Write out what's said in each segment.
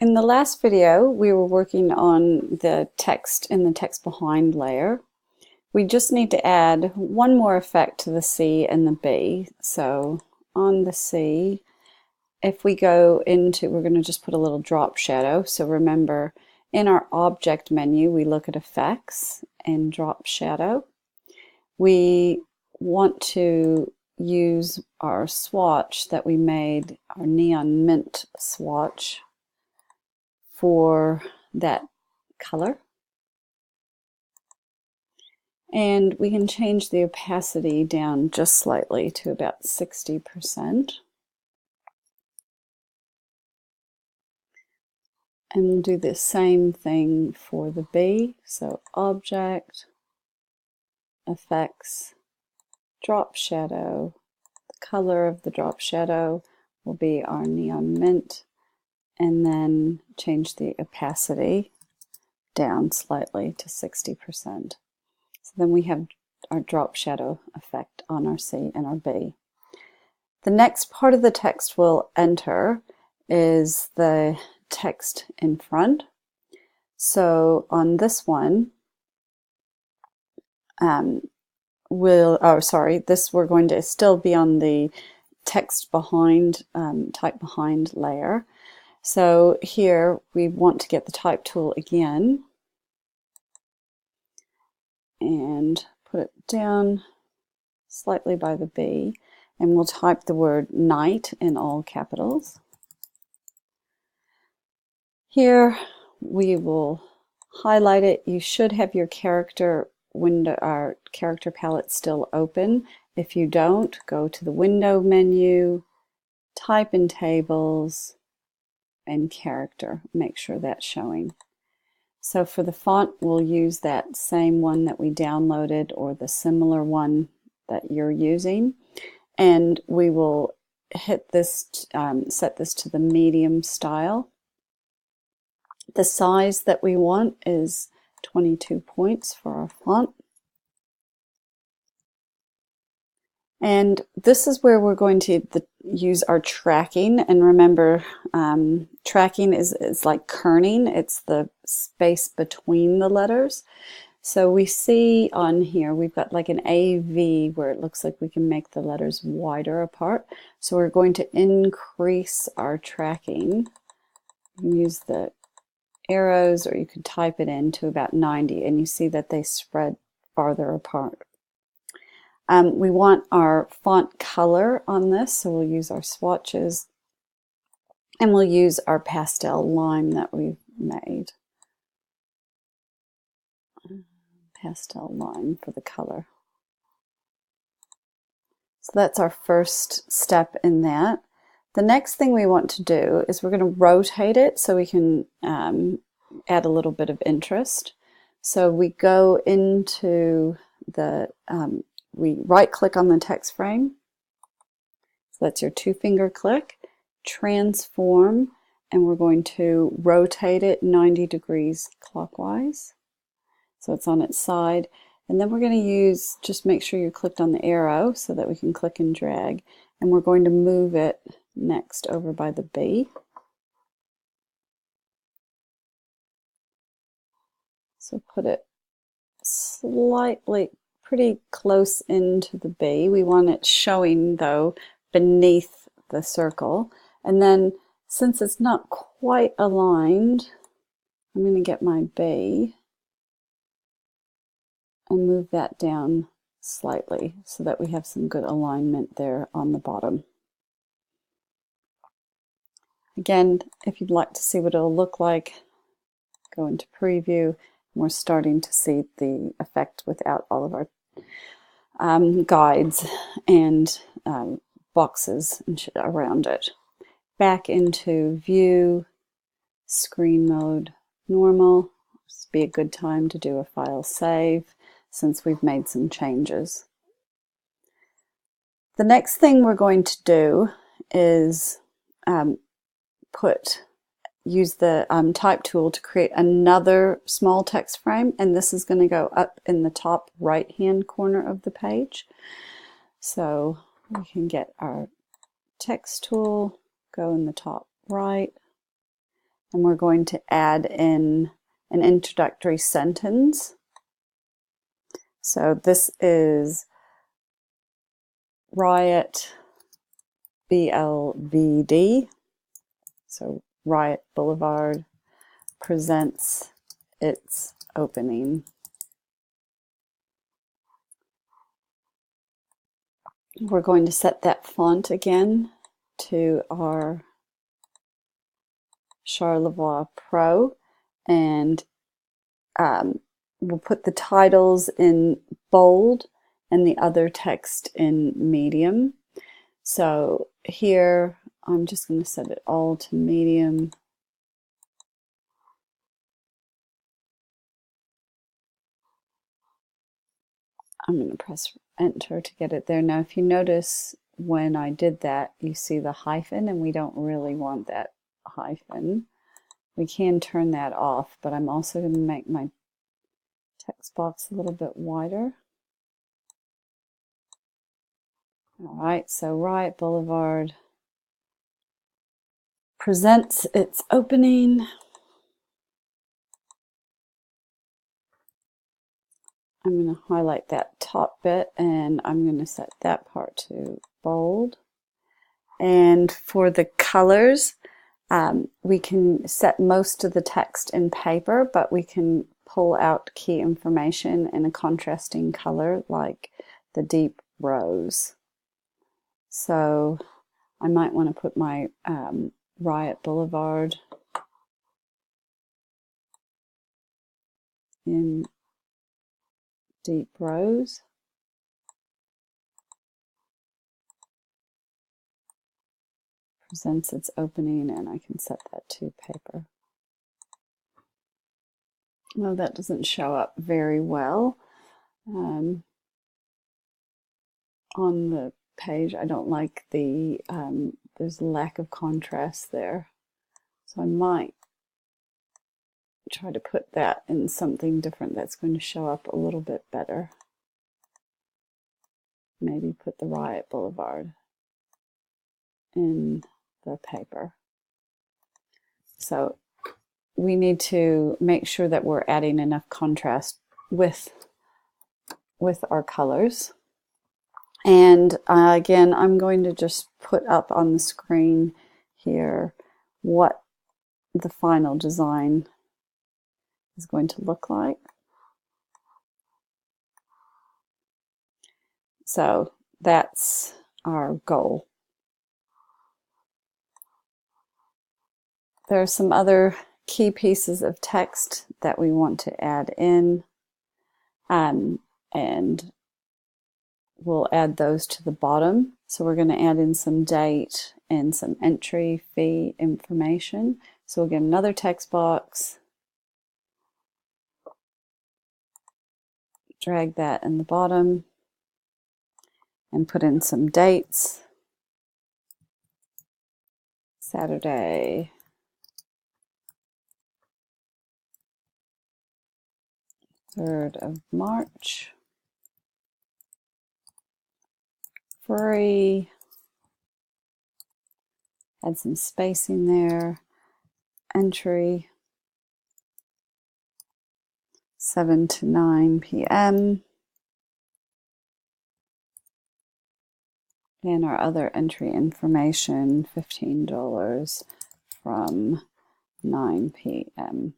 In the last video, we were working on the text in the text behind layer. We just need to add one more effect to the C and the B. So on the C, if we go into, we're going to just put a little drop shadow. So remember, in our object menu, we look at effects and drop shadow. We want to use our swatch that we made, our neon mint swatch, for that color. And we can change the opacity down just slightly to about 60%. And we'll do the same thing for the B. So object, effects, drop shadow. The color of the drop shadow will be our neon mint. And then change the opacity down slightly to 60%. So then we have our drop shadow effect on our C and our B. The next part of the text we'll enter is the text in front. So on this one, we're going to still be on the text behind, type behind layer. So here we want to get the type tool again and put it down slightly by the B, and we'll type the word night in all capitals. Here we will highlight it. You should have your character window, our character palette still open. If you don't, go to the window menu, type in tables, and character. Make sure that's showing. So for the font, we'll use that same one that we downloaded or the similar one that you're using. And we will hit this, set this to the medium style. The size that we want is 22 points for our font. And this is where we're going to use our tracking. And remember, tracking is like kerning. It's the space between the letters. So we see on here, we've got like an AV where it looks like we can make the letters wider apart. So we're going to increase our tracking. You can use the arrows, or you could type it in to about 90, and you see that they spread farther apart. We want our font color on this, so we'll use our swatches, and we'll use our pastel lime that we've made. Pastel lime for the color. So that's our first step in that. The next thing we want to do is we're going to rotate it so we can add a little bit of interest. So we go into the we right click on the text frame. So that's your 2-finger click, transform, and we're going to rotate it 90 degrees clockwise. So it's on its side. And then we're going to use, just make sure you clicked on the arrow so that we can click and drag. And we're going to move it next over by the B. So put it slightly, pretty close into the B. We want it showing, though, beneath the circle. And then, since it's not quite aligned, I'm going to get my B and move that down slightly so that we have some good alignment there on the bottom. Again, if you'd like to see what it'll look like, go into preview. We're starting to see the effect without all of our guides and boxes around it. Back into view, screen mode, normal. This would be a good time to do a file save since we've made some changes. The next thing we're going to do is use the type tool to create another small text frame, and this is going to go up in the top right hand corner of the page. So we can get our text tool, go in the top right, and we're going to add in an introductory sentence. So this is Riot BLVD, so Riot Boulevard presents its opening. We're going to set that font again to our Charlevoix Pro, and we'll put the titles in bold and the other text in medium. So here I'm just going to set it all to medium. I'm going to press enter to get it there. Now if you notice when I did that, you see the hyphen, and we don't really want that hyphen. We can turn that off, but I'm also going to make my text box a little bit wider. All right, so Riot Boulevard presents its opening. I'm going to highlight that top bit, and I'm going to set that part to bold. And for the colors, we can set most of the text in paper, but we can pull out key information in a contrasting color like the deep rose. So I might want to put my Riot Boulevard in deep rose. Presents its opening, and I can set that to paper. Well, that doesn't show up very well on the page. I don't like the, there's a lack of contrast there. So I might try to put that in something different that's going to show up a little bit better. Maybe put the Riot Boulevard in the paper. So we need to make sure that we're adding enough contrast with our colors. And again, I'm going to just put up on the screen here what the final design is going to look like. So that's our goal. There are some other key pieces of text that we want to add in, and we'll add those to the bottom. So we're going to add in some date and some entry fee information. So we'll get another text box, drag that in the bottom, and put in some dates. Saturday, March 3rd. Free. Add some spacing there. Entry 7 to 9 p.m. And our other entry information, $15 from 9 p.m.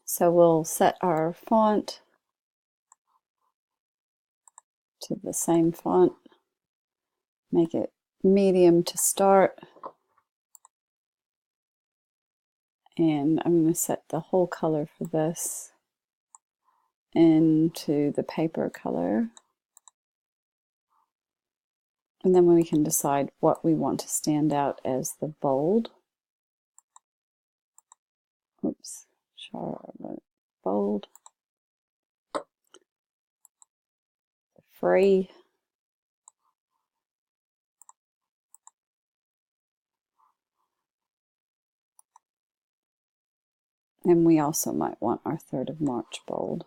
So we'll set our font to the same font, make it medium to start, and I'm going to set the whole color for this into the paper color. And then we can decide what we want to stand out as the bold. Oops, Charlotte bold. Free. And we also might want our 3rd of March bold.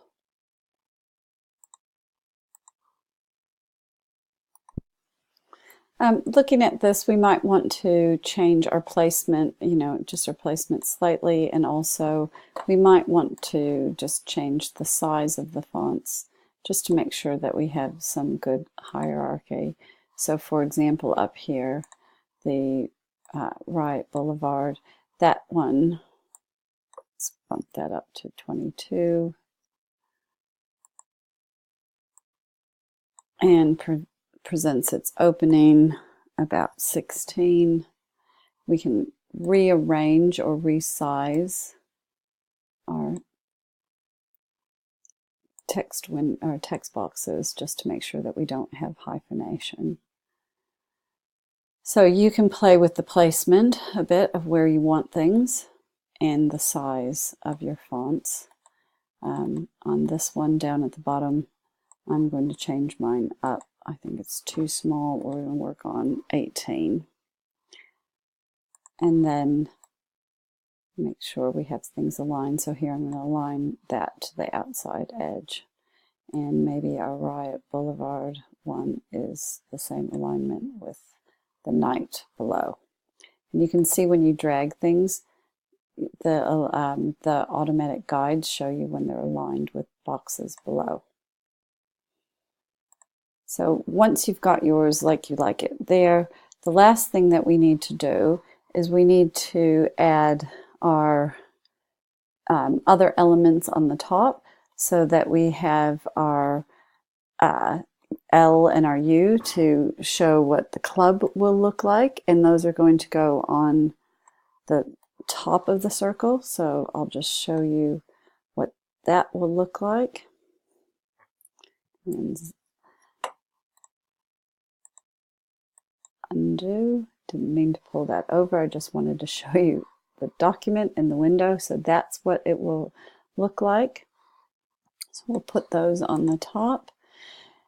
Looking at this, we might want to change our placement, just our placement slightly, and also we might want to just change the size of the fonts just to make sure that we have some good hierarchy. So for example, up here, the Riot Boulevard, that one, let's bump that up to 22. And presents its opening about 16. We can rearrange or resize our text boxes just to make sure that we don't have hyphenation. So you can play with the placement a bit of where you want things and the size of your fonts. On this one down at the bottom, I'm going to change mine up. I think it's too small. We're going to work on 18. And then make sure we have things aligned. So here I'm going to align that to the outside edge. And maybe our Riot Boulevard one is the same alignment with the night below. And you can see when you drag things, the automatic guides show you when they're aligned with boxes below. So once you've got yours like you like it there, the last thing that we need to do is we need to add our other elements on the top so that we have our L and our U to show what the club will look like, and those are going to go on the top of the circle. So I'll just show you what that will look like. And undo. Didn't mean to pull that over. I just wanted to show you the document in the window. So that's what it will look like. So we'll put those on the top.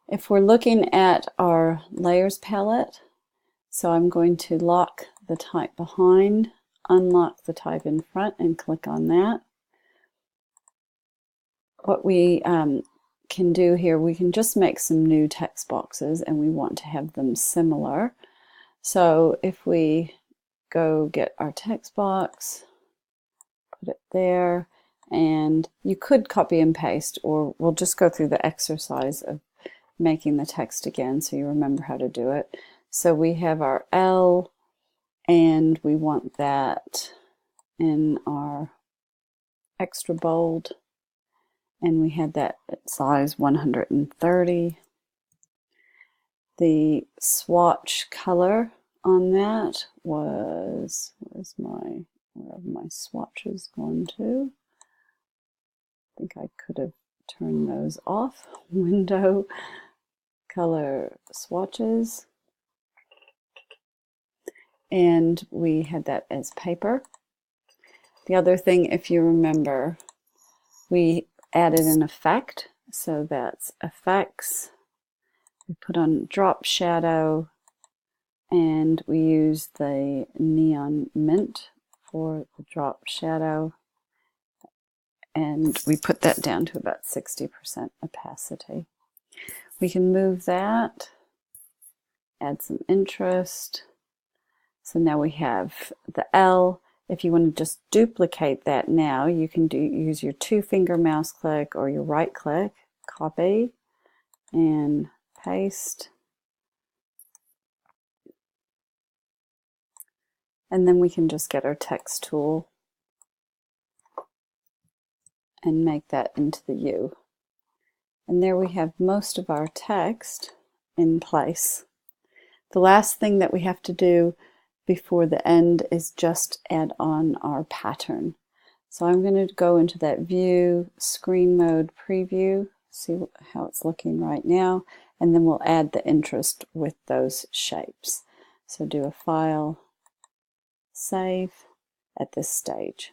If we're looking at our layers palette, so I'm going to lock the type behind, unlock the type in front, and click on that. What we can do here, we can just make some new text boxes, and we want to have them similar. So if we go get our text box, put it there, and you could copy and paste, or we'll just go through the exercise of making the text again so you remember how to do it. So we have our L, and we want that in our extra bold, and we had that at size 130. The swatch color on that was, where have my swatches gone to? I think I could have turned those off. Window, color swatches. And we had that as paper. The other thing, if you remember, we added an effect. So that's effects. We put on drop shadow, and we use the neon mint for the drop shadow, and we put that down to about 60% opacity. We can move that, add some interest. So now we have the L. If you want to just duplicate that now, you can use your 2-finger mouse click or your right click, copy, and paste. And then we can just get our text tool and make that into the U. And there we have most of our text in place. The last thing that we have to do before the end is just add on our pattern. So I'm going to go into that view, screen mode, preview, see how it's looking right now, and then we'll add the interest with those shapes. So do a file, save at this stage.